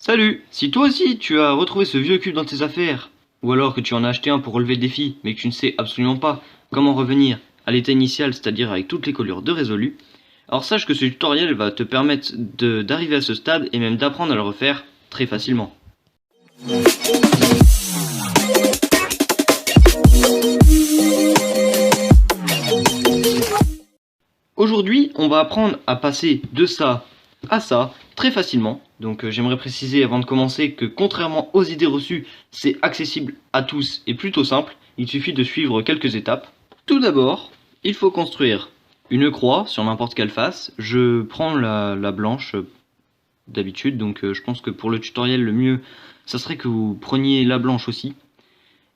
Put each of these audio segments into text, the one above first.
Salut! Si toi aussi tu as retrouvé ce vieux cube dans tes affaires, ou alors que tu en as acheté un pour relever le défi, mais que tu ne sais absolument pas comment revenir à l'état initial, c'est-à-dire avec toutes les collures de résolu, alors sache que ce tutoriel va te permettre d'arriver à ce stade et même d'apprendre à le refaire très facilement. Aujourd'hui, on va apprendre à passer de ça à ça très facilement. Donc j'aimerais préciser avant de commencer que contrairement aux idées reçues, c'est accessible à tous et plutôt simple. Il suffit de suivre quelques étapes. Tout d'abord, il faut construire une croix sur n'importe quelle face. Je prends la blanche d'habitude, donc je pense que pour le tutoriel, le mieux, ça serait que vous preniez la blanche aussi.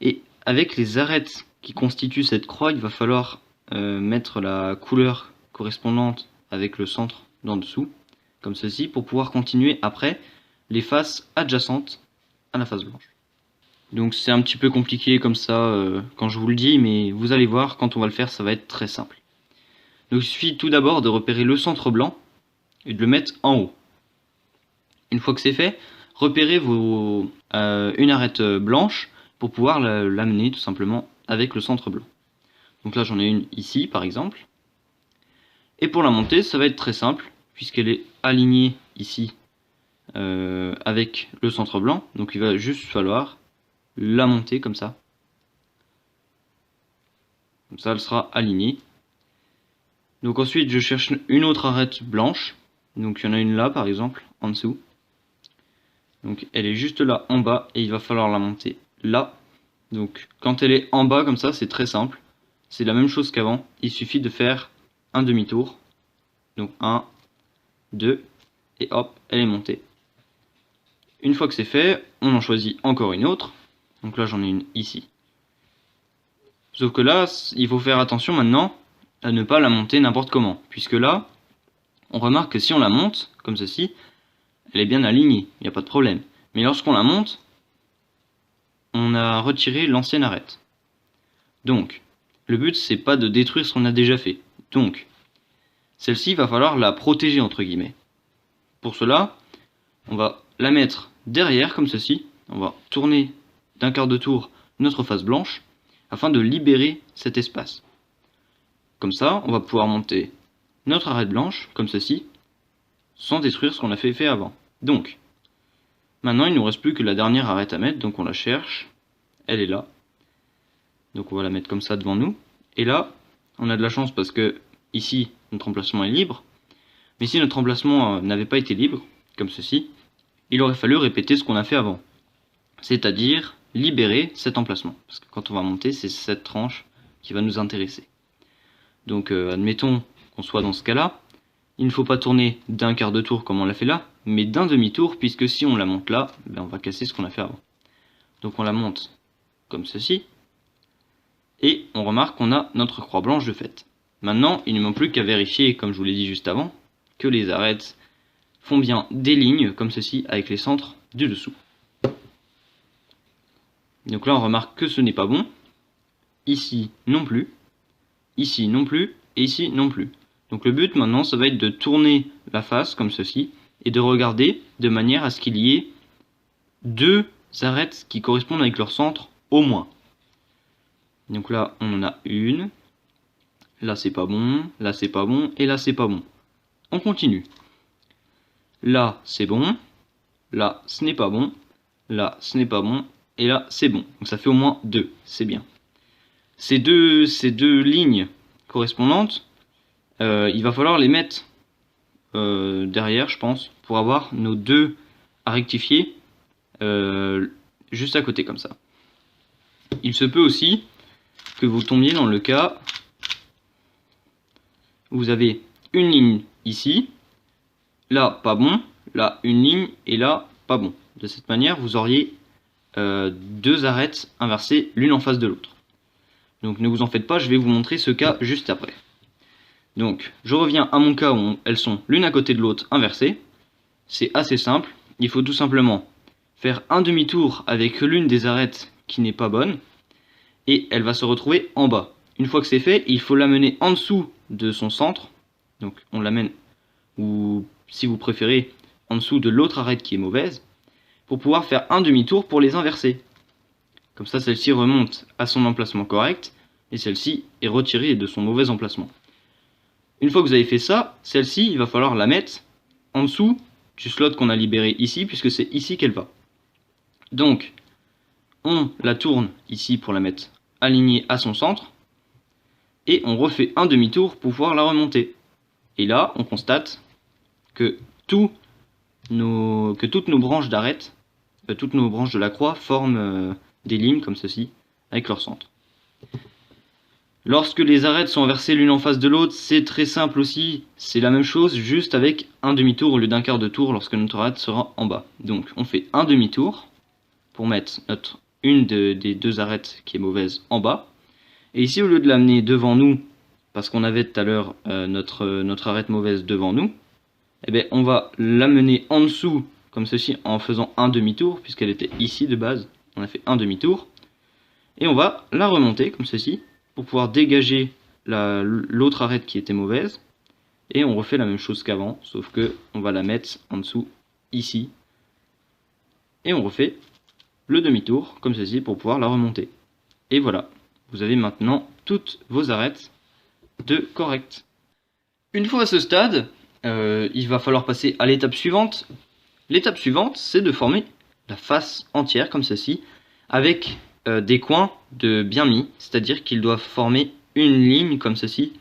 Et avec les arêtes qui constituent cette croix, il va falloir mettre la couleur correspondante avec le centre d'en dessous, comme ceci, pour pouvoir continuer après les faces adjacentes à la face blanche. Donc c'est un petit peu compliqué comme ça quand je vous le dis, mais vous allez voir, quand on va le faire, ça va être très simple. Donc il suffit tout d'abord de repérer le centre blanc et de le mettre en haut. Une fois que c'est fait, repérez une arête blanche pour pouvoir l'amener tout simplement avec le centre blanc. Donc là j'en ai une ici par exemple. Et pour la monter, ça va être très simple, puisqu'elle est alignée ici avec le centre blanc. Donc il va juste falloir la monter comme ça. Comme ça elle sera alignée. Donc ensuite je cherche une autre arête blanche. Donc il y en a une là par exemple, en dessous. Donc elle est juste là en bas et il va falloir la monter là. Donc quand elle est en bas comme ça, c'est très simple. C'est la même chose qu'avant. Il suffit de faire un demi-tour. Donc 1, 2, et hop, elle est montée. Une fois que c'est fait, on en choisit encore une autre. Donc là j'en ai une ici. Sauf que là, il faut faire attention maintenant à ne pas la monter n'importe comment. Puisque là, on remarque que si on la monte, comme ceci, elle est bien alignée, il n'y a pas de problème. Mais lorsqu'on la monte, on a retiré l'ancienne arête. Donc, le but c'est pas de détruire ce qu'on a déjà fait. Donc, celle-ci, il va falloir la protéger entre guillemets. Pour cela, on va la mettre derrière comme ceci. On va tourner d'un quart de tour notre face blanche afin de libérer cet espace. Comme ça, on va pouvoir monter notre arête blanche comme ceci sans détruire ce qu'on a fait avant. Donc, maintenant il ne nous reste plus que la dernière arête à mettre, donc on la cherche. Elle est là. Donc on va la mettre comme ça devant nous. Et là, on a de la chance parce que ici, notre emplacement est libre. Mais si notre emplacement n'avait pas été libre, comme ceci, il aurait fallu répéter ce qu'on a fait avant. C'est-à-dire libérer cet emplacement. Parce que quand on va monter, c'est cette tranche qui va nous intéresser. Donc admettons qu'on soit dans ce cas-là. Il ne faut pas tourner d'un quart de tour comme on l'a fait là, mais d'un demi-tour, puisque si on la monte là, ben on va casser ce qu'on a fait avant. Donc on la monte comme ceci. Et on remarque qu'on a notre croix blanche de fait. Maintenant, il ne manque plus qu'à vérifier, comme je vous l'ai dit juste avant, que les arêtes font bien des lignes comme ceci avec les centres du dessous. Donc là on remarque que ce n'est pas bon. Ici non plus. Ici non plus. Et ici non plus. Donc le but maintenant ça va être de tourner la face comme ceci. Et de regarder de manière à ce qu'il y ait deux arêtes qui correspondent avec leur centre au moins. Donc là on en a une. Là c'est pas bon. Là c'est pas bon. Et là c'est pas bon. On continue. Là c'est bon. Là ce n'est pas bon. Là ce n'est pas bon. Et là c'est bon. Donc ça fait au moins 2. C'est bien. Ces deux lignes correspondantes, il va falloir les mettre derrière, je pense, pour avoir nos deux à rectifier juste à côté comme ça. Il se peut aussi que vous tombiez dans le cas où vous avez une ligne ici, là pas bon, là une ligne et là pas bon. De cette manière, vous auriez deux arêtes inversées l'une en face de l'autre. Donc ne vous en faites pas, je vais vous montrer ce cas juste après. Donc je reviens à mon cas où elles sont l'une à côté de l'autre inversées. C'est assez simple, il faut tout simplement faire un demi-tour avec l'une des arêtes qui n'est pas bonne et elle va se retrouver en bas. Une fois que c'est fait, il faut l'amener en dessous de son centre. Donc on l'amène, ou si vous préférez, en dessous de l'autre arête qui est mauvaise. pour pouvoir faire un demi-tour pour les inverser. Comme ça, celle-ci remonte à son emplacement correct, et celle-ci est retirée de son mauvais emplacement. Une fois que vous avez fait ça, celle-ci, il va falloir la mettre en dessous du slot qu'on a libéré ici, puisque c'est ici qu'elle va. Donc, on la tourne ici pour la mettre alignée à son centre, et on refait un demi-tour pour pouvoir la remonter. Et là, on constate que toutes nos branches d'arête, toutes nos branches de la croix forment des lignes comme ceci, avec leur centre. Lorsque les arêtes sont inversées l'une en face de l'autre, c'est très simple aussi, c'est la même chose, juste avec un demi-tour au lieu d'un quart de tour lorsque notre arête sera en bas. Donc on fait un demi-tour pour mettre une des deux arêtes qui est mauvaise en bas. Et ici, au lieu de l'amener devant nous, parce qu'on avait tout à l'heure notre arête mauvaise devant nous, eh bien, on va l'amener en dessous, comme ceci, en faisant un demi-tour, puisqu'elle était ici de base. On a fait un demi-tour. Et on va la remonter, comme ceci, pour pouvoir dégager l'autre arête qui était mauvaise. Et on refait la même chose qu'avant, sauf que on va la mettre en dessous, ici. Et on refait le demi-tour, comme ceci, pour pouvoir la remonter. Et voilà, vous avez maintenant toutes vos arêtes de correct. Une fois à ce stade, il va falloir passer à l'étape suivante. L'étape suivante, c'est de former la face entière, comme ceci, avec des coins de bien mis, c'est-à-dire qu'ils doivent former une ligne comme ceci,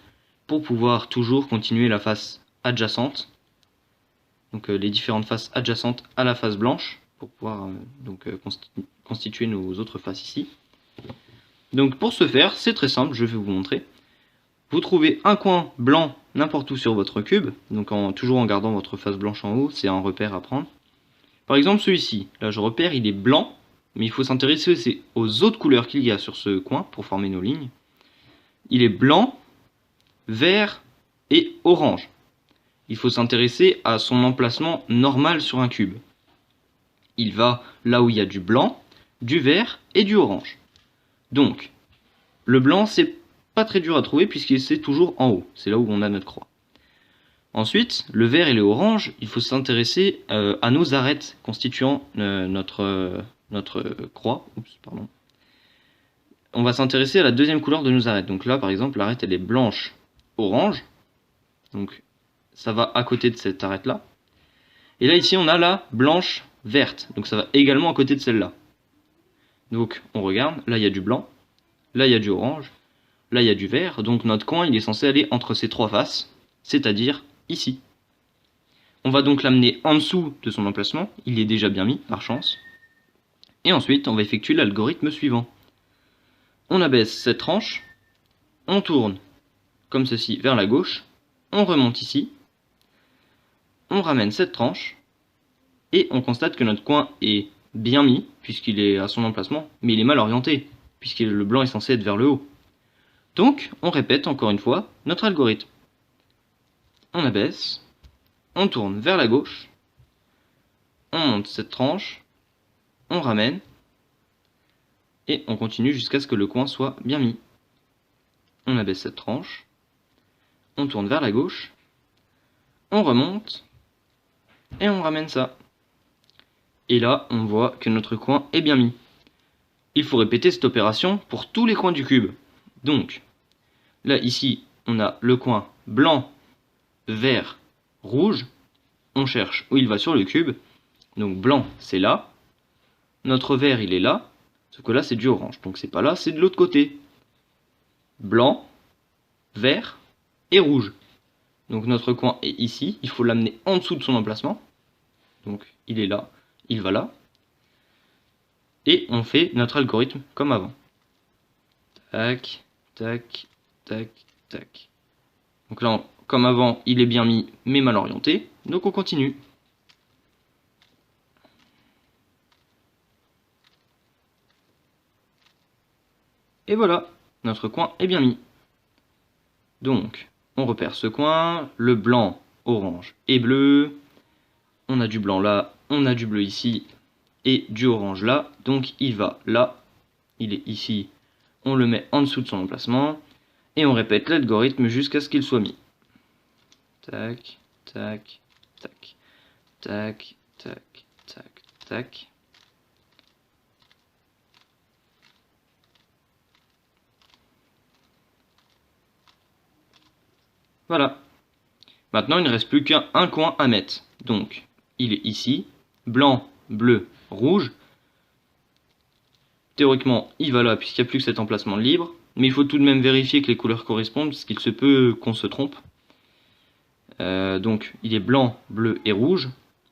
pour pouvoir toujours continuer la face adjacente, donc les différentes faces adjacentes à la face blanche, pour pouvoir constituer nos autres faces ici. Donc pour ce faire, c'est très simple, je vais vous montrer. Vous trouvez un coin blanc n'importe où sur votre cube, donc toujours en gardant votre face blanche en haut, c'est un repère à prendre. Par exemple celui-ci, là je repère, il est blanc, mais il faut s'intéresser aux autres couleurs qu'il y a sur ce coin pour former nos lignes. Il est blanc, vert et orange. Il faut s'intéresser à son emplacement normal sur un cube. Il va là où il y a du blanc, du vert et du orange. Donc, le blanc, c'est pas très dur à trouver puisqu'il c'est toujours en haut. C'est là où on a notre croix. Ensuite, le vert et le orange, il faut s'intéresser à nos arêtes constituant notre croix. Oups, pardon. On va s'intéresser à la deuxième couleur de nos arêtes. Donc là, par exemple, l'arête, elle est blanche-orange. Donc, ça va à côté de cette arête-là. Et là, ici, on a la blanche-verte. Donc, ça va également à côté de celle-là. Donc, on regarde. Là, il y a du blanc. Là, il y a du orange. Là, il y a du vert. Donc, notre coin, il est censé aller entre ces trois faces, c'est-à-dire ici. On va donc l'amener en dessous de son emplacement. Il est déjà bien mis, par chance. Et ensuite, on va effectuer l'algorithme suivant. On abaisse cette tranche. On tourne, comme ceci, vers la gauche. On remonte ici. On ramène cette tranche. Et on constate que notre coin est bien mis, puisqu'il est à son emplacement, mais il est mal orienté, puisque le blanc est censé être vers le haut. Donc, on répète encore une fois notre algorithme. On abaisse, on tourne vers la gauche, on monte cette tranche, on ramène, et on continue jusqu'à ce que le coin soit bien mis. On abaisse cette tranche, on tourne vers la gauche, on remonte, et on ramène ça. Et là, on voit que notre coin est bien mis. Il faut répéter cette opération pour tous les coins du cube. Donc, là, ici, on a le coin blanc, vert, rouge. On cherche où il va sur le cube. Donc, blanc, c'est là. Notre vert, il est là. Sauf que là, c'est du orange. Donc, c'est pas là, c'est de l'autre côté. Blanc, vert et rouge. Donc, notre coin est ici. Il faut l'amener en dessous de son emplacement. Donc, il est là. Il va là. Et on fait notre algorithme comme avant. Tac, tac, tac, tac. Donc là, comme avant, il est bien mis, mais mal orienté. Donc on continue. Et voilà, notre coin est bien mis. Donc, on repère ce coin, le blanc, orange et bleu. On a du blanc là, on a du bleu ici et du orange là. Donc il va là, il est ici. On le met en dessous de son emplacement. Et on répète l'algorithme jusqu'à ce qu'il soit mis. Tac, tac, tac, tac, tac, tac, tac. Voilà. Maintenant, il ne reste plus qu'un coin à mettre. Donc, il est ici. Blanc, bleu, rouge. Théoriquement, il va là puisqu'il n'y a plus que cet emplacement libre. Mais il faut tout de même vérifier que les couleurs correspondent parce qu'il se peut qu'on se trompe. Donc, il est blanc, bleu et rouge.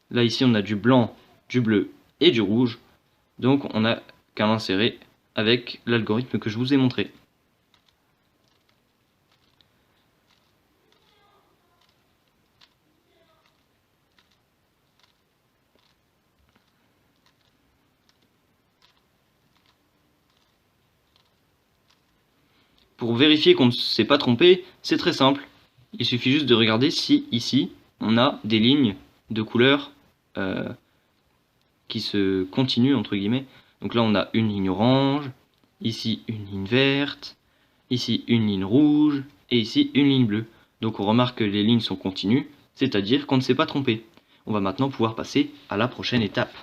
Là, ici, on a du blanc, du bleu et du rouge. Donc, on n'a qu'à l'insérer avec l'algorithme que je vous ai montré. Pour vérifier qu'on ne s'est pas trompé, c'est très simple. Il suffit juste de regarder si ici on a des lignes de couleurs qui se continuent entre guillemets. Donc là on a une ligne orange, ici une ligne verte, ici une ligne rouge et ici une ligne bleue. Donc on remarque que les lignes sont continues, c'est-à-dire qu'on ne s'est pas trompé. On va maintenant pouvoir passer à la prochaine étape.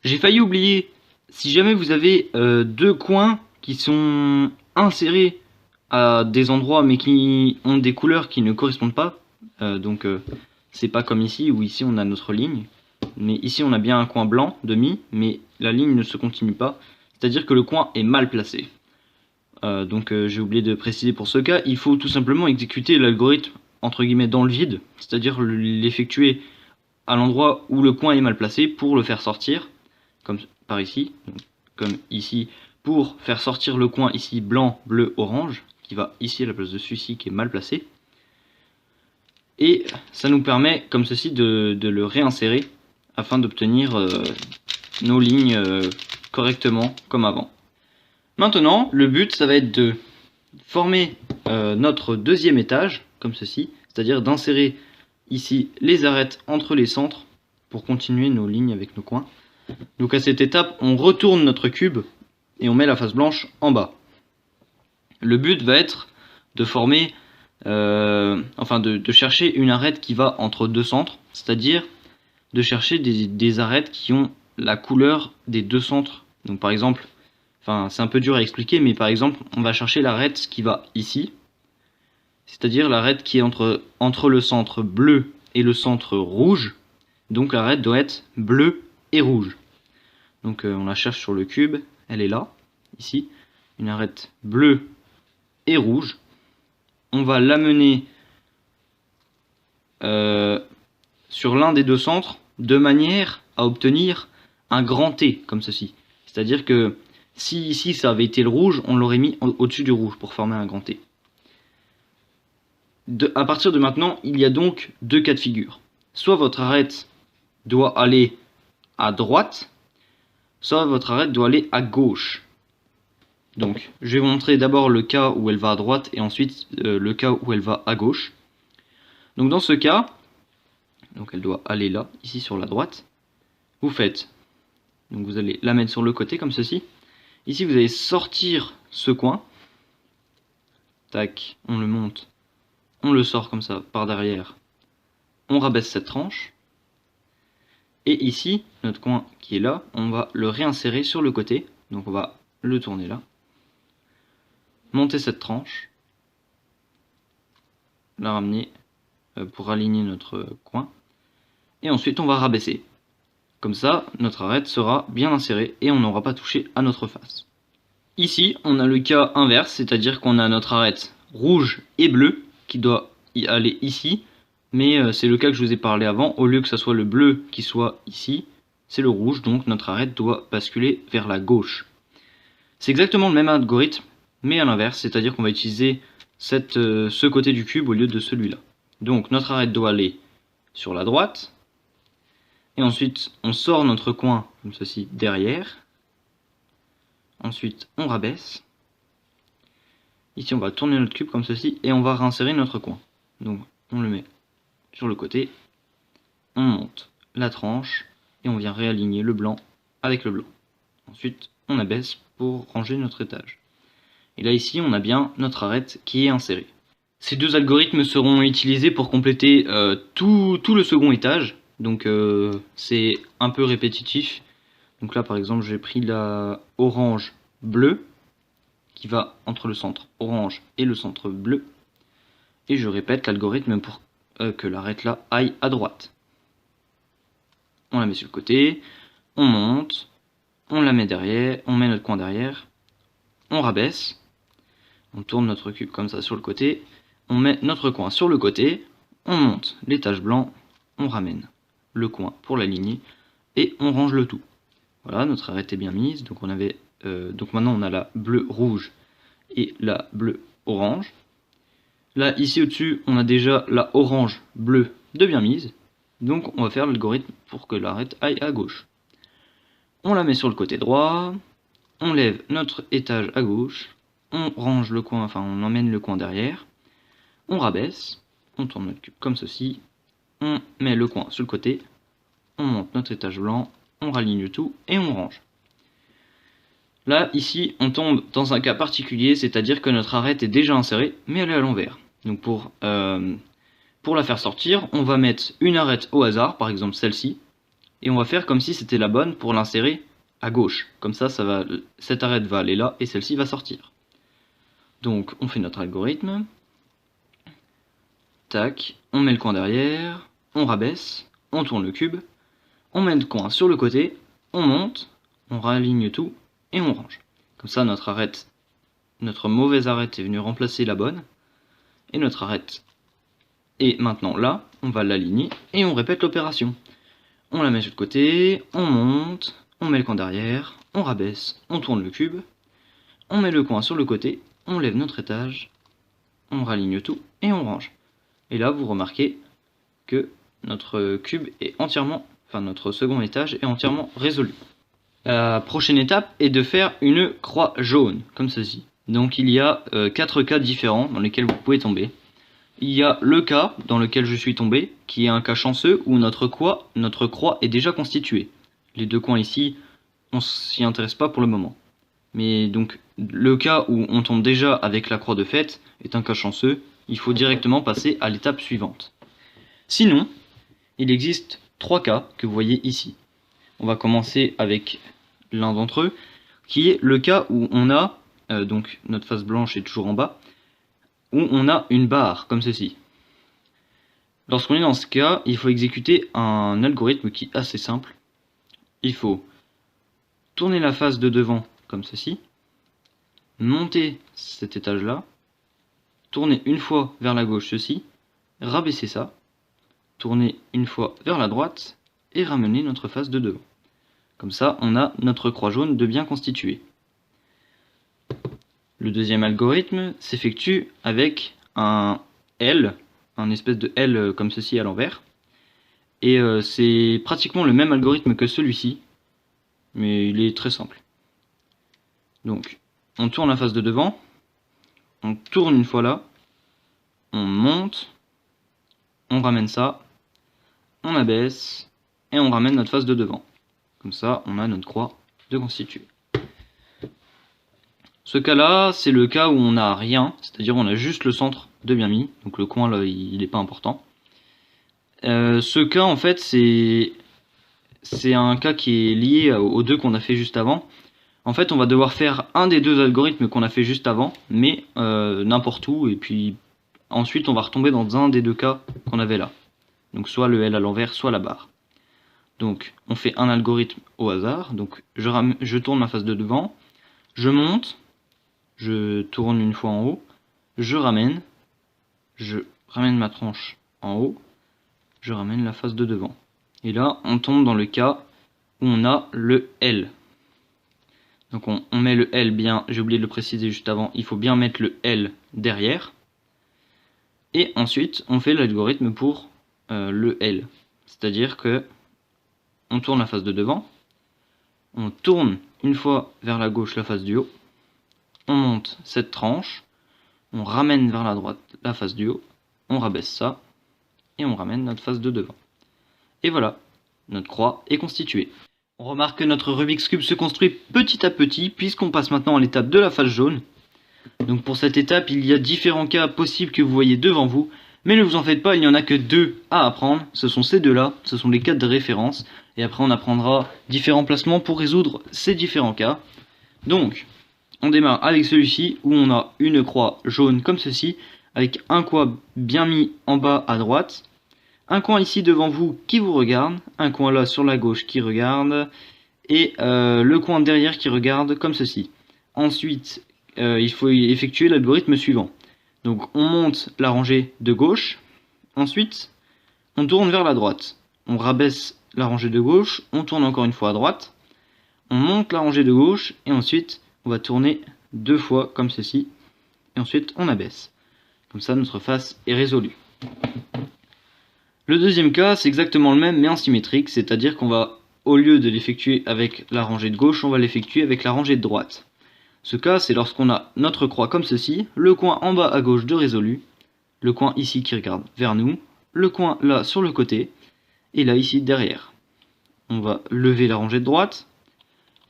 J'ai failli oublier, si jamais vous avez deux coins qui sont insérés à des endroits mais qui ont des couleurs qui ne correspondent pas, c'est pas comme ici où ici on a notre ligne, mais ici on a bien un coin blanc demi, mais la ligne ne se continue pas, c'est-à-dire que le coin est mal placé. J'ai oublié de préciser pour ce cas, il faut tout simplement exécuter l'algorithme entre guillemets dans le vide, c'est-à-dire l'effectuer à l'endroit où le coin est mal placé pour le faire sortir, comme par ici, comme ici, pour faire sortir le coin ici blanc, bleu, orange, qui va ici à la place de celui-ci qui est mal placé. Et ça nous permet, comme ceci, de le réinsérer afin d'obtenir nos lignes correctement comme avant. Maintenant, le but, ça va être de former notre deuxième étage, comme ceci, c'est-à-dire d'insérer ici les arêtes entre les centres pour continuer nos lignes avec nos coins. Donc à cette étape, on retourne notre cube et on met la face blanche en bas. Le but va être de former, de chercher une arête qui va entre deux centres, c'est-à-dire de chercher des arêtes qui ont la couleur des deux centres. Donc par exemple, c'est un peu dur à expliquer, mais par exemple, on va chercher l'arête qui va ici, c'est-à-dire l'arête qui est entre le centre bleu et le centre rouge. Donc l'arête doit être bleue et rouge. Donc on la cherche sur le cube, elle est là, ici, une arête bleue et rouge. On va l'amener sur l'un des deux centres de manière à obtenir un grand T, comme ceci. C'est-à-dire que si ici ça avait été le rouge, on l'aurait mis au-dessus du rouge pour former un grand T. À partir de maintenant, il y a donc deux cas de figure. Soit votre arête doit aller à droite, soit votre arête doit aller à gauche. Donc, je vais vous montrer d'abord le cas où elle va à droite et ensuite le cas où elle va à gauche. Donc dans ce cas, donc elle doit aller là, ici sur la droite. Vous faites, donc vous allez la mettre sur le côté comme ceci. Ici vous allez sortir ce coin. Tac, on le monte, on le sort comme ça par derrière. On rabaisse cette tranche. Et ici, notre coin qui est là, on va le réinsérer sur le côté. Donc on va le tourner là. Monter cette tranche. La ramener pour aligner notre coin. Et ensuite on va rabaisser. Comme ça, notre arête sera bien insérée et on n'aura pas touché à notre face. Ici, on a le cas inverse, c'est-à-dire qu'on a notre arête rouge et bleue qui doit y aller ici. Mais c'est le cas que je vous ai parlé avant, au lieu que ce soit le bleu qui soit ici, c'est le rouge, donc notre arête doit basculer vers la gauche. C'est exactement le même algorithme, mais à l'inverse, c'est-à-dire qu'on va utiliser ce côté du cube au lieu de celui-là. Donc notre arête doit aller sur la droite, et ensuite on sort notre coin comme ceci derrière, ensuite on rabaisse, ici on va tourner notre cube comme ceci, et on va réinsérer notre coin. Donc on le met sur le côté, on monte la tranche et on vient réaligner le blanc avec le blanc. Ensuite, on abaisse pour ranger notre étage. Et là, ici, on a bien notre arête qui est insérée. Ces deux algorithmes seront utilisés pour compléter tout le second étage. Donc, c'est un peu répétitif. Donc là, par exemple, j'ai pris la orange bleu qui va entre le centre orange et le centre bleu. Et je répète l'algorithme pour que l'arête là aille à droite. On la met sur le côté, on monte, on la met derrière, on met notre coin derrière, on rabaisse, on tourne notre cube comme ça sur le côté, on met notre coin sur le côté, on monte l'étage blanc, on ramène le coin pour l'aligner et on range le tout. Voilà, notre arête est bien mise, donc donc maintenant on a la bleu rouge et la bleu orange. Là, ici au-dessus, on a déjà la orange bleu de bien mise. Donc on va faire l'algorithme pour que l'arête aille à gauche. On la met sur le côté droit, on lève notre étage à gauche, on range le coin, enfin on emmène le coin derrière, on rabaisse, on tourne notre cube comme ceci, on met le coin sur le côté, on monte notre étage blanc, on raligne tout et on range. Là, ici, on tombe dans un cas particulier, c'est-à-dire que notre arête est déjà insérée, mais elle est à l'envers. Donc pour la faire sortir, on va mettre une arête au hasard, par exemple celle-ci, et on va faire comme si c'était la bonne pour l'insérer à gauche. Comme ça, cette arête va aller là et celle-ci va sortir. Donc on fait notre algorithme. Tac, on met le coin derrière, on rabaisse, on tourne le cube, on met le coin sur le côté, on monte, on réaligne tout et on range. Comme ça, notre mauvaise arête est venue remplacer la bonne. Et notre arête est maintenant là, on va l'aligner et on répète l'opération. On la met sur le côté, on monte, on met le coin derrière, on rabaisse, on tourne le cube, on met le coin sur le côté, on lève notre étage, on raligne tout et on range. Et là, vous remarquez que notre cube est entièrement, enfin notre second étage est entièrement résolu. La prochaine étape est de faire une croix jaune, comme ceci. Donc il y a 4 cas différents dans lesquels vous pouvez tomber. Il y a le cas dans lequel je suis tombé, qui est un cas chanceux où notre croix est déjà constituée. Les deux coins ici, on s'y intéresse pas pour le moment. Mais donc le cas où on tombe déjà avec la croix de fait est un cas chanceux, il faut directement passer à l'étape suivante. Sinon, il existe 3 cas que vous voyez ici. On va commencer avec l'un d'entre eux, qui est le cas où on a, donc notre face blanche est toujours en bas, où on a une barre, comme ceci. Lorsqu'on est dans ce cas, il faut exécuter un algorithme qui est assez simple. Il faut tourner la face de devant, comme ceci, monter cet étage-là, tourner une fois vers la gauche ceci, rabaisser ça, tourner une fois vers la droite, et ramener notre face de devant. Comme ça, on a notre croix jaune de bien constituée. Le deuxième algorithme s'effectue avec un L, un espèce de L comme ceci à l'envers. Et c'est pratiquement le même algorithme que celui-ci, mais il est très simple. Donc, on tourne la face de devant, on tourne une fois là, on monte, on ramène ça, on abaisse, et on ramène notre face de devant. Comme ça, on a notre croix de constituée. Ce cas-là, c'est le cas où on n'a rien, c'est-à-dire on a juste le centre de bien mis, donc le coin là, il n'est pas important. Ce cas, en fait, c'est un cas qui est lié aux deux qu'on a fait juste avant. En fait, on va devoir faire un des deux algorithmes qu'on a fait juste avant, mais n'importe où, et puis ensuite on va retomber dans un des deux cas qu'on avait là. Donc soit le L à l'envers, soit la barre. Donc on fait un algorithme au hasard, donc je tourne ma face de devant, je monte, je tourne une fois en haut, je ramène ma tranche en haut, je ramène la face de devant. Et là on tombe dans le cas où on a le L. Donc on met le L bien, j'ai oublié de le préciser juste avant, il faut bien mettre le L derrière. Et ensuite on fait l'algorithme pour le L. C'est-à-dire que on tourne la face de devant, on tourne une fois vers la gauche la face du haut, on monte cette tranche, on ramène vers la droite la face du haut, on rabaisse ça, et on ramène notre face de devant. Et voilà, notre croix est constituée. On remarque que notre Rubik's Cube se construit petit à petit, puisqu'on passe maintenant à l'étape de la face jaune. Donc pour cette étape, il y a différents cas possibles que vous voyez devant vous, mais ne vous en faites pas, il n'y en a que 2 à apprendre, ce sont ces deux-là, ce sont les cas de référence, et après on apprendra différents placements pour résoudre ces différents cas. Donc, on démarre avec celui-ci, où on a une croix jaune comme ceci, avec un coin bien mis en bas à droite, un coin ici devant vous qui vous regarde, un coin là sur la gauche qui regarde, et le coin derrière qui regarde comme ceci. Ensuite, il faut effectuer l'algorithme suivant. Donc on monte la rangée de gauche, ensuite on tourne vers la droite. On rabaisse la rangée de gauche, on tourne encore une fois à droite, on monte la rangée de gauche, et ensuite on va tourner 2 fois comme ceci, et ensuite on abaisse. Comme ça notre face est résolue. Le deuxième cas, c'est exactement le même mais en symétrique, c'est-à-dire qu'on va, au lieu de l'effectuer avec la rangée de gauche, on va l'effectuer avec la rangée de droite. Ce cas, c'est lorsqu'on a notre croix comme ceci, le coin en bas à gauche de résolu, le coin ici qui regarde vers nous, le coin là sur le côté, et là ici derrière. On va lever la rangée de droite,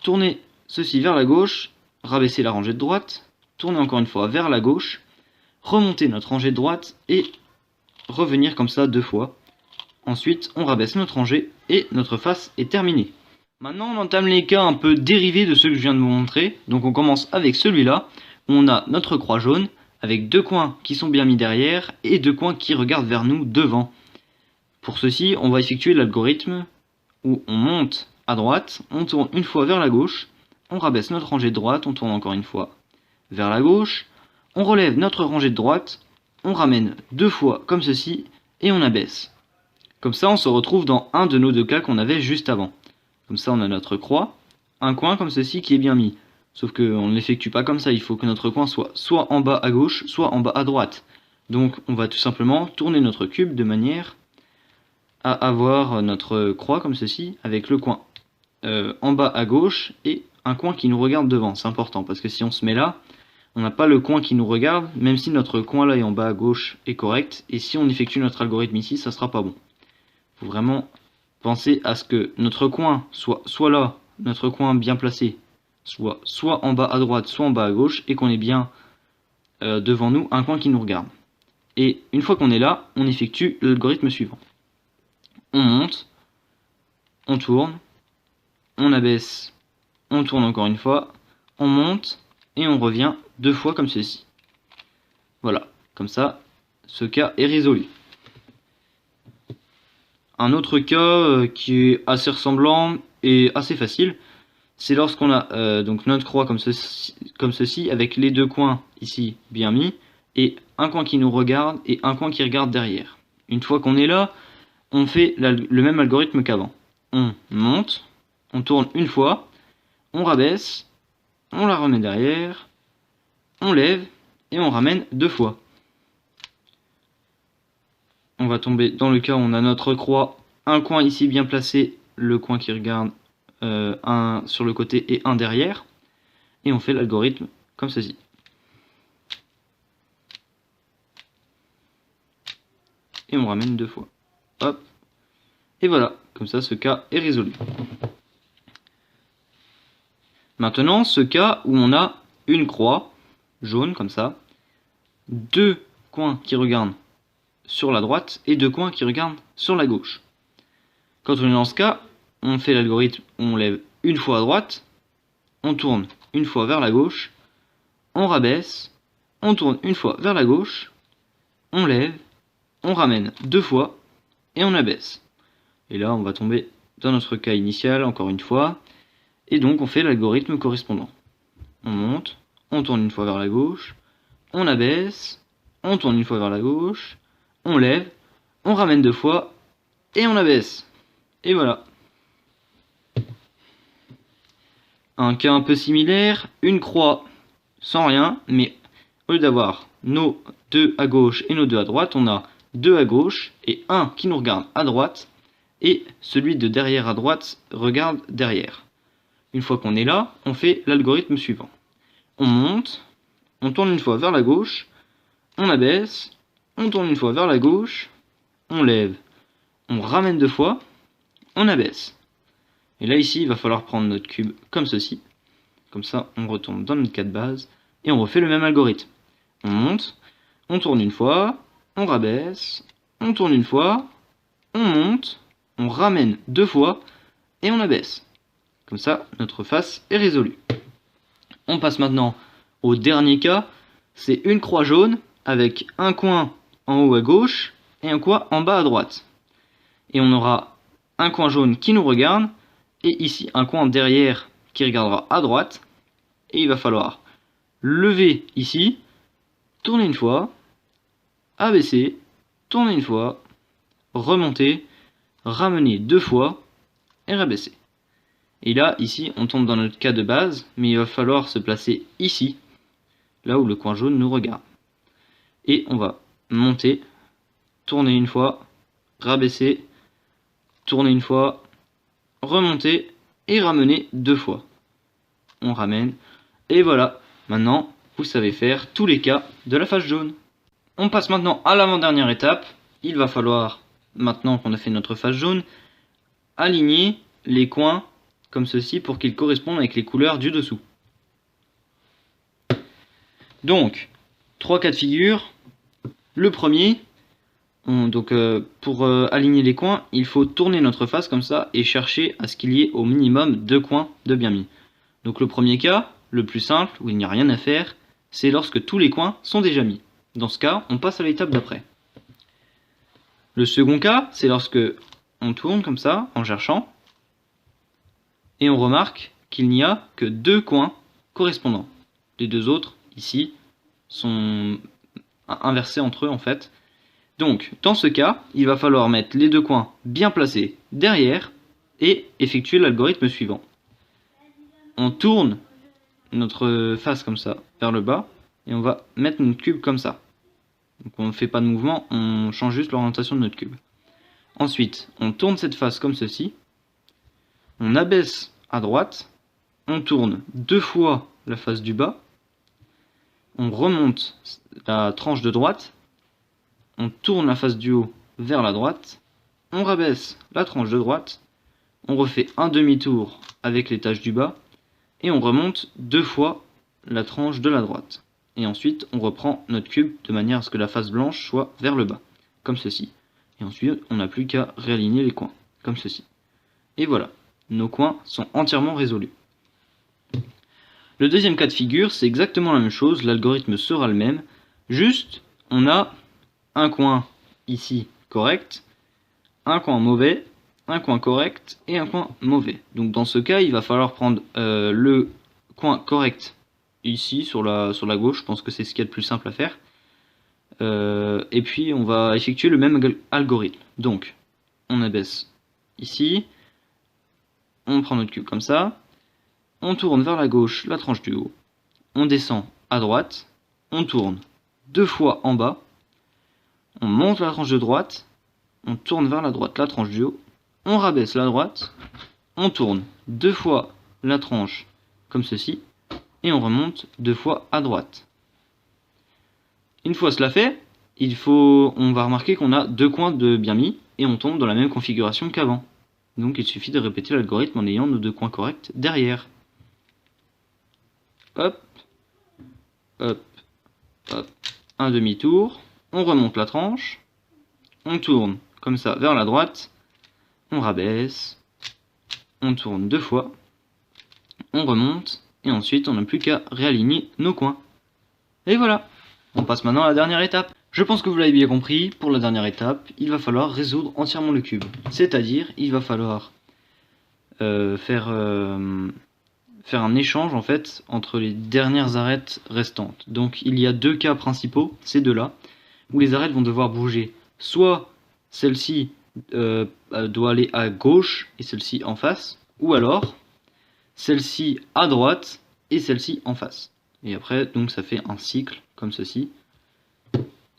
tourner ceci vers la gauche, rabaisser la rangée de droite, tourner encore une fois vers la gauche, remonter notre rangée de droite et revenir comme ça 2 fois. Ensuite, on rabaisse notre rangée et notre face est terminée. Maintenant, on entame les cas un peu dérivés de ceux que je viens de vous montrer. Donc on commence avec celui-là, où on a notre croix jaune, avec 2 coins qui sont bien mis derrière et 2 coins qui regardent vers nous devant. Pour ceci, on va effectuer l'algorithme où on monte à droite, on tourne une fois vers la gauche, on rabaisse notre rangée de droite, on tourne encore une fois vers la gauche, on relève notre rangée de droite, on ramène 2 fois comme ceci et on abaisse. Comme ça, on se retrouve dans un de nos 2 cas qu'on avait juste avant. Comme ça, on a notre croix, un coin comme ceci qui est bien mis. Sauf qu'on ne l'effectue pas comme ça, il faut que notre coin soit en bas à gauche, soit en bas à droite. Donc, on va tout simplement tourner notre cube de manière à avoir notre croix comme ceci, avec le coin en bas à gauche et un coin qui nous regarde devant. C'est important, parce que si on se met là, on n'a pas le coin qui nous regarde, même si notre coin là est en bas à gauche est correct. Et si on effectue notre algorithme ici, ça sera pas bon. Il faut vraiment penser à ce que notre coin soit là, notre coin bien placé, soit en bas à droite, soit en bas à gauche, et qu'on ait bien devant nous un coin qui nous regarde. Et une fois qu'on est là, on effectue l'algorithme suivant. On monte, on tourne, on abaisse, on tourne encore une fois, on monte, et on revient 2 fois comme ceci. Voilà, comme ça, ce cas est résolu. Un autre cas qui est assez ressemblant et assez facile, c'est lorsqu'on a donc notre croix comme ceci, avec les 2 coins ici bien mis, et un coin qui nous regarde et un coin qui regarde derrière. Une fois qu'on est là, on fait le même algorithme qu'avant. On monte, on tourne une fois, on rabaisse, on la remet derrière, on lève et on ramène 2 fois. On va tomber dans le cas où on a notre croix, un coin ici bien placé, le coin qui regarde un sur le côté et un derrière, et on fait l'algorithme comme ceci. Et on ramène 2 fois. Hop. Et voilà, comme ça ce cas est résolu. Maintenant, ce cas où on a une croix jaune comme ça, 2 coins qui regardent sur la droite et 2 coins qui regardent sur la gauche. Quand on est dans ce cas, on fait l'algorithme, on lève une fois à droite, on tourne une fois vers la gauche, on rabaisse, on tourne une fois vers la gauche, on lève, on ramène 2 fois et on abaisse. Et là, on va tomber dans notre cas initial encore une fois, et donc on fait l'algorithme correspondant. On monte, on tourne une fois vers la gauche, on abaisse, on tourne une fois vers la gauche, on lève, on ramène 2 fois, et on abaisse. Et voilà. Un cas un peu similaire, une croix sans rien, mais au lieu d'avoir nos 2 à gauche et nos 2 à droite, on a 2 à gauche et un qui nous regarde à droite, et celui de derrière à droite regarde derrière. Une fois qu'on est là, on fait l'algorithme suivant. On monte, on tourne une fois vers la gauche, on abaisse, on tourne une fois vers la gauche, on lève, on ramène 2 fois, on abaisse. Et là ici, il va falloir prendre notre cube comme ceci. Comme ça, on retourne dans notre cas de base et on refait le même algorithme. On monte, on tourne une fois, on rabaisse, on tourne une fois, on monte, on ramène 2 fois et on abaisse. Comme ça, notre face est résolue. On passe maintenant au dernier cas. C'est une croix jaune avec un coin en haut à gauche et un coin en bas à droite. Et on aura un coin jaune qui nous regarde, et ici un coin derrière qui regardera à droite, et il va falloir lever ici, tourner une fois, abaisser, tourner une fois, remonter, ramener 2 fois, et rabaisser. Et là, ici, on tombe dans notre cas de base, mais il va falloir se placer ici, là où le coin jaune nous regarde. Et on va monter, tourner une fois, rabaisser, tourner une fois, remonter et ramener 2 fois. On ramène, et voilà, maintenant vous savez faire tous les cas de la face jaune. On passe maintenant à l'avant-dernière étape. Il va falloir, maintenant qu'on a fait notre face jaune, aligner les coins comme ceci pour qu'ils correspondent avec les couleurs du dessous. Donc, 3 cas de figure. Le premier, pour aligner les coins, il faut tourner notre face comme ça et chercher à ce qu'il y ait au minimum 2 coins de bien mis. Donc le premier cas, le plus simple, où il n'y a rien à faire, c'est lorsque tous les coins sont déjà mis. Dans ce cas, on passe à l'étape d'après. Le second cas, c'est lorsque on tourne comme ça, en cherchant, et on remarque qu'il n'y a que 2 coins correspondants. Les 2 autres, ici, sont inversés entre eux en fait. Donc, dans ce cas, il va falloir mettre les 2 coins bien placés derrière et effectuer l'algorithme suivant. On tourne notre face comme ça vers le bas et on va mettre notre cube comme ça. Donc on ne fait pas de mouvement, on change juste l'orientation de notre cube. Ensuite, on tourne cette face comme ceci, on abaisse à droite, on tourne 2 fois la face du bas, on remonte la tranche de droite, on tourne la face du haut vers la droite, on rabaisse la tranche de droite, on refait un demi-tour avec les taches du bas, et on remonte 2 fois la tranche de la droite. Et ensuite, on reprend notre cube de manière à ce que la face blanche soit vers le bas, comme ceci. Et ensuite, on n'a plus qu'à réaligner les coins, comme ceci. Et voilà, nos coins sont entièrement résolus. Le deuxième cas de figure, c'est exactement la même chose, l'algorithme sera le même, juste, on a un coin ici correct, un coin mauvais, un coin correct et un coin mauvais. Donc dans ce cas, il va falloir prendre le coin correct ici sur la gauche, je pense que c'est ce qu'il y a de plus simple à faire. Et puis on va effectuer le même algorithme. Donc on abaisse ici, on prend notre cube comme ça, on tourne vers la gauche la tranche du haut, on descend à droite, on tourne 2 fois en bas, on monte la tranche de droite, on tourne vers la droite la tranche du haut, on rabaisse la droite, on tourne 2 fois la tranche comme ceci, et on remonte 2 fois à droite. Une fois cela fait, on va remarquer qu'on a 2 coins de bien mis, et on tombe dans la même configuration qu'avant. Donc il suffit de répéter l'algorithme en ayant nos 2 coins corrects derrière. Hop, hop, hop, un demi-tour, on remonte la tranche, on tourne comme ça vers la droite, on rabaisse, on tourne 2 fois, on remonte, et ensuite on n'a plus qu'à réaligner nos coins. Et voilà, on passe maintenant à la dernière étape. Je pense que vous l'avez bien compris, pour la dernière étape, il va falloir résoudre entièrement le cube. C'est-à-dire, il va falloir faire un échange en fait entre les dernières arêtes restantes. Donc il y a 2 cas principaux, ces deux-là, où les arêtes vont devoir bouger. Soit celle-ci doit aller à gauche et celle-ci en face, ou alors celle-ci à droite et celle-ci en face. Et après, donc ça fait un cycle comme ceci.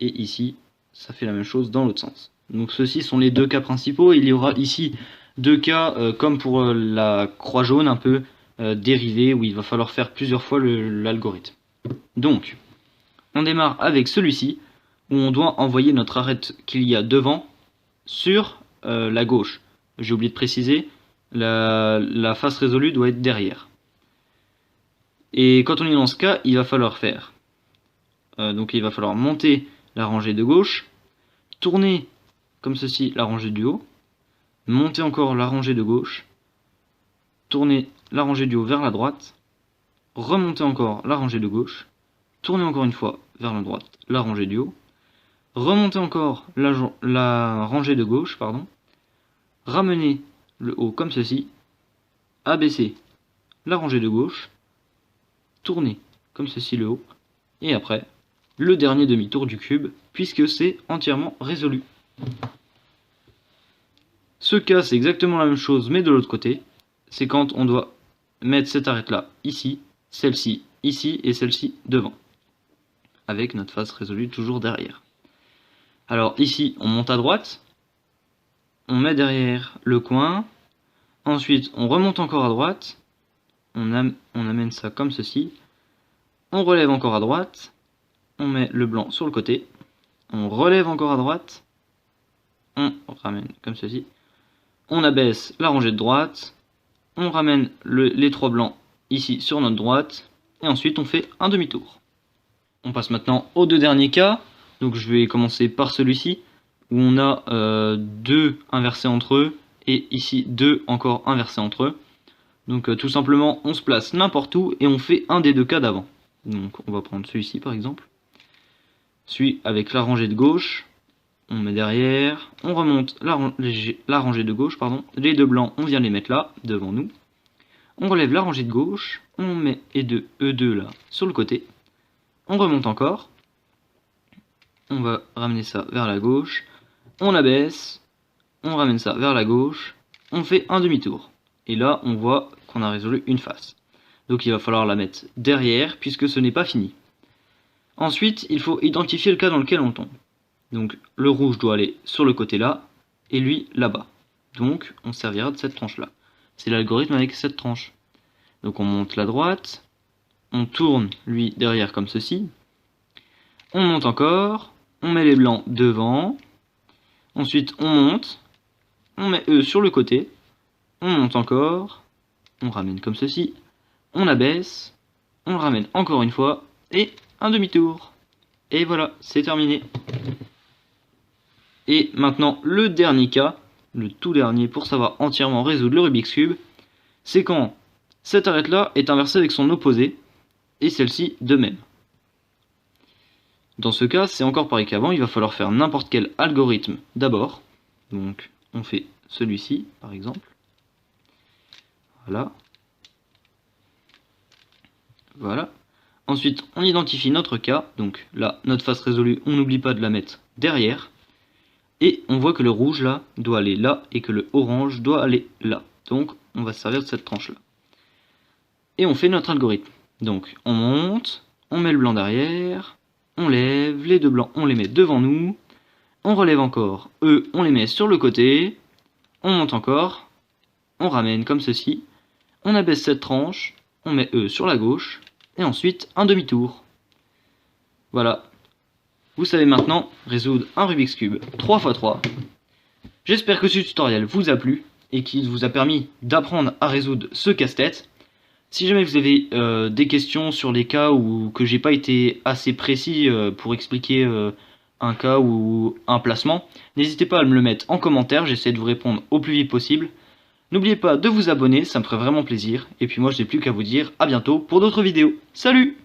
Et ici, ça fait la même chose dans l'autre sens. Donc ceux-ci sont les 2 cas principaux. Il y aura ici 2 cas comme pour la croix jaune un peu dérivée, où il va falloir faire plusieurs fois l'algorithme. Donc, on démarre avec celui-ci, où on doit envoyer notre arête qu'il y a devant sur la gauche. J'ai oublié de préciser, la face résolue doit être derrière. Et quand on est dans ce cas, il va falloir faire. Donc il va falloir monter la rangée de gauche, tourner comme ceci la rangée du haut, monter encore la rangée de gauche, tourner la rangée du haut vers la droite, remonter encore la rangée de gauche, tourner encore une fois vers la droite la rangée du haut, remonter encore la rangée de gauche, pardon, ramener le haut comme ceci, abaisser la rangée de gauche, tourner comme ceci le haut, et après le dernier demi-tour du cube, puisque c'est entièrement résolu. Ce cas, c'est exactement la même chose, mais de l'autre côté. C'est quand on doit mettre cette arête-là ici, celle-ci ici, et celle-ci devant. Avec notre face résolue toujours derrière. Alors ici, on monte à droite. On met derrière le coin. Ensuite, on remonte encore à droite. On amène ça comme ceci. On relève encore à droite. On met le blanc sur le côté. On relève encore à droite. On ramène comme ceci. On abaisse la rangée de droite, on ramène les trois blancs ici sur notre droite, et ensuite on fait un demi-tour. On passe maintenant aux deux derniers cas, donc je vais commencer par celui-ci, où on a 2 inversés entre eux, et ici 2 encore inversés entre eux. Donc tout simplement on se place n'importe où, et on fait un des deux cas d'avant. Donc on va prendre celui-ci par exemple, celui avec la rangée de gauche. On met derrière, on remonte la rangée de gauche, pardon. Les deux blancs, on vient les mettre là, devant nous. On relève la rangée de gauche, on met E2 là, sur le côté. On remonte encore. On va ramener ça vers la gauche. On abaisse, on ramène ça vers la gauche. On fait un demi-tour. Et là, on voit qu'on a résolu une face. Donc il va falloir la mettre derrière, puisque ce n'est pas fini. Ensuite, il faut identifier le cas dans lequel on tombe. Donc le rouge doit aller sur le côté là, et lui là-bas. Donc on servira de cette tranche là. C'est l'algorithme avec cette tranche. Donc on monte la droite, on tourne lui derrière comme ceci, on monte encore, on met les blancs devant, ensuite on monte, on met eux sur le côté, on monte encore, on ramène comme ceci, on abaisse, on le ramène encore une fois, et un demi-tour. Et voilà, c'est terminé. Et maintenant, le dernier cas, le tout dernier pour savoir entièrement résoudre le Rubik's Cube, c'est quand cette arête-là est inversée avec son opposé, et celle-ci de même. Dans ce cas, c'est encore pareil qu'avant, il va falloir faire n'importe quel algorithme d'abord. Donc, on fait celui-ci, par exemple. Voilà. Voilà. Ensuite, on identifie notre cas. Donc là, notre face résolue, on n'oublie pas de la mettre derrière. Et on voit que le rouge là doit aller là et que le orange doit aller là. Donc on va se servir de cette tranche là. Et on fait notre algorithme. Donc on monte, on met le blanc derrière, on lève, les deux blancs on les met devant nous, on relève encore, eux on les met sur le côté, on monte encore, on ramène comme ceci, on abaisse cette tranche, on met eux sur la gauche, et ensuite un demi-tour. Voilà. Vous savez maintenant résoudre un Rubik's Cube 3×3. J'espère que ce tutoriel vous a plu et qu'il vous a permis d'apprendre à résoudre ce casse-tête. Si jamais vous avez des questions sur les cas ou que j'ai pas été assez précis pour expliquer un cas ou un placement, n'hésitez pas à me le mettre en commentaire, j'essaie de vous répondre au plus vite possible. N'oubliez pas de vous abonner, ça me ferait vraiment plaisir. Et puis moi je n'ai plus qu'à vous dire à bientôt pour d'autres vidéos. Salut!